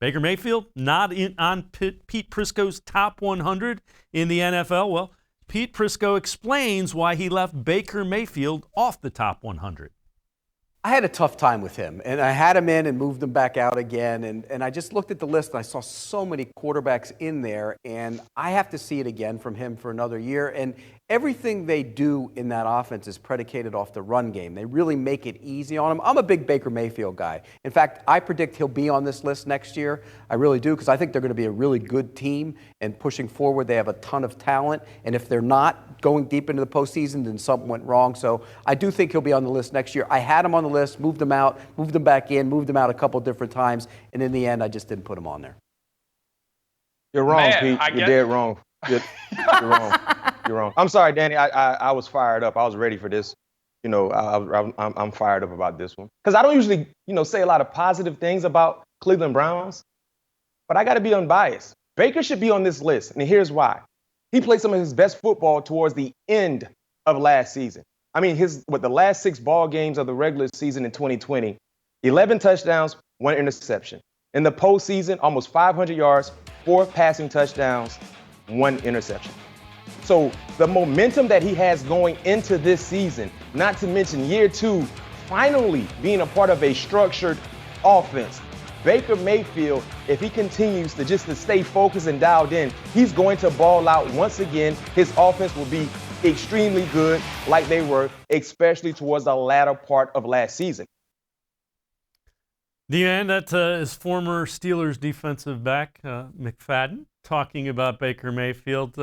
Baker Mayfield not on Pete Prisco's top 100 in the NFL. Well, Pete Prisco explains why he left Baker Mayfield off the top 100. I had a tough time with him, and I had him in and moved him back out again, and I just looked at the list and I saw so many quarterbacks in there, and I have to see it again from him for another year. And everything they do in that offense is predicated off the run game. They really make it easy on him. I'm a big Baker Mayfield guy. In fact, I predict he'll be on this list next year. I really do, because I think they're going to be a really good team, and pushing forward, they have a ton of talent. And if they're not going deep into the postseason, then something went wrong. So I do think he'll be on the list next year. I had him on the list, moved him out, moved him back in, moved him out a couple different times, and in the end, I just didn't put him on there. You're wrong, Pete. You're dead wrong. You're wrong. You're wrong. I'm sorry, Danny. I was fired up. I was ready for this. You know, I'm fired up about this one, because I don't usually, say a lot of positive things about Cleveland Browns, but I got to be unbiased. Baker should be on this list, and here's why. He played some of his best football towards the end of last season. I mean, the last 6 ball games of the regular season in 2020, 11 touchdowns, 1 interception. In the postseason, almost 500 yards, 4 passing touchdowns, 1 interception. So the momentum that he has going into this season, not to mention year 2, finally being a part of a structured offense. Baker Mayfield, if he continues to stay focused and dialed in, he's going to ball out once again. His offense will be extremely good, like they were, especially towards the latter part of last season. And that is former Steelers defensive back McFadden talking about Baker Mayfield.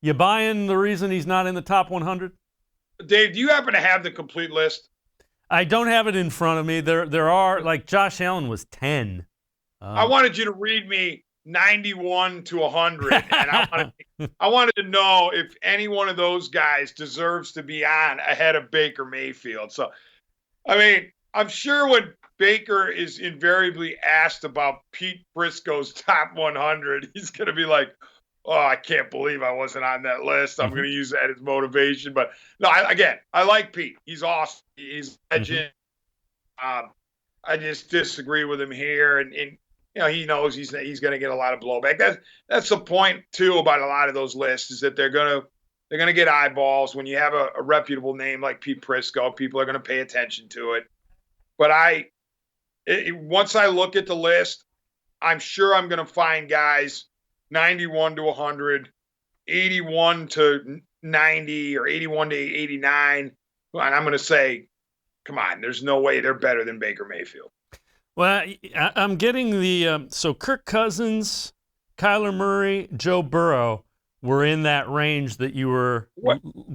You buying the reason he's not in the top 100? Dave, do you happen to have the complete list? I don't have it in front of me. There are, like, Josh Allen was 10. I wanted you to read me 91 to 100, and I wanted to know if any one of those guys deserves to be on ahead of Baker Mayfield. So, I mean, I'm sure when Baker is invariably asked about Pete Prisco's top 100, he's going to be like, oh, I can't believe I wasn't on that list. I'm going to use that as motivation. But no, I like Pete. He's awesome. He's a legend. I just disagree with him here. And he knows he's going to get a lot of blowback. That's the point, too, about a lot of those lists, is that they're going to get eyeballs. When you have a reputable name like Pete Prisco, people are going to pay attention to it. But once I look at the list, I'm sure I'm going to find guys 91 to 100, 81 to 90, or 81 to 89. And I'm going to say, come on, there's no way they're better than Baker Mayfield. Well, I'm getting so Kirk Cousins, Kyler Murray, Joe Burrow were in that range that you were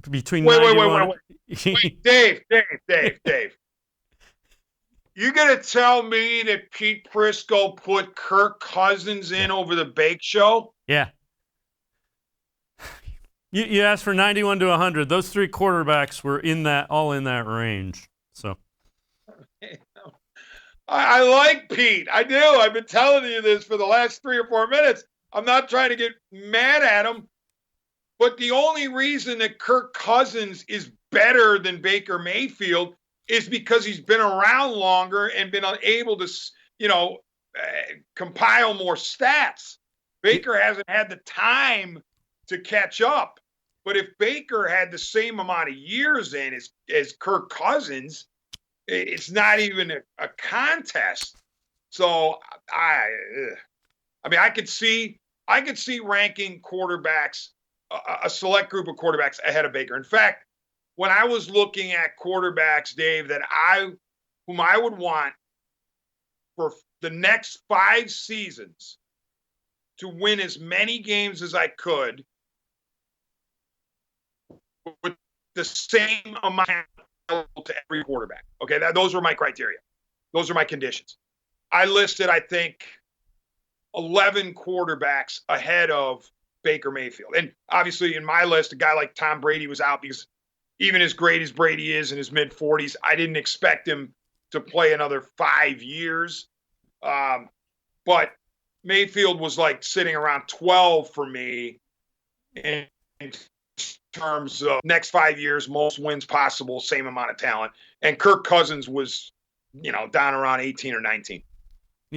between 91. Wait, Dave. You going to tell me that Pete Prisco put Kirk Cousins in over the Bake Show? Yeah. You asked for 91 to 100. Those 3 quarterbacks were all in that range. So I like Pete. I do. I've been telling you this for the last 3 or 4 minutes. I'm not trying to get mad at him, but the only reason that Kirk Cousins is better than Baker Mayfield is because he's been around longer and been able to, compile more stats. Baker hasn't had the time to catch up. But if Baker had the same amount of years in as Kirk Cousins, it's not even a contest. So I could see ranking quarterbacks, a select group of quarterbacks ahead of Baker. In fact, when I was looking at quarterbacks, Dave, whom I would want for the next 5 seasons to win as many games as I could with the same amount to every quarterback. Okay, those were my criteria. Those are my conditions. I listed, I think, 11 quarterbacks ahead of Baker Mayfield. And obviously in my list, a guy like Tom Brady was out because even as great as Brady is in his mid-40s, I didn't expect him to play another 5 years. But Mayfield was like sitting around 12 for me in terms of next 5 years, most wins possible, same amount of talent. And Kirk Cousins was, down around 18 or 19.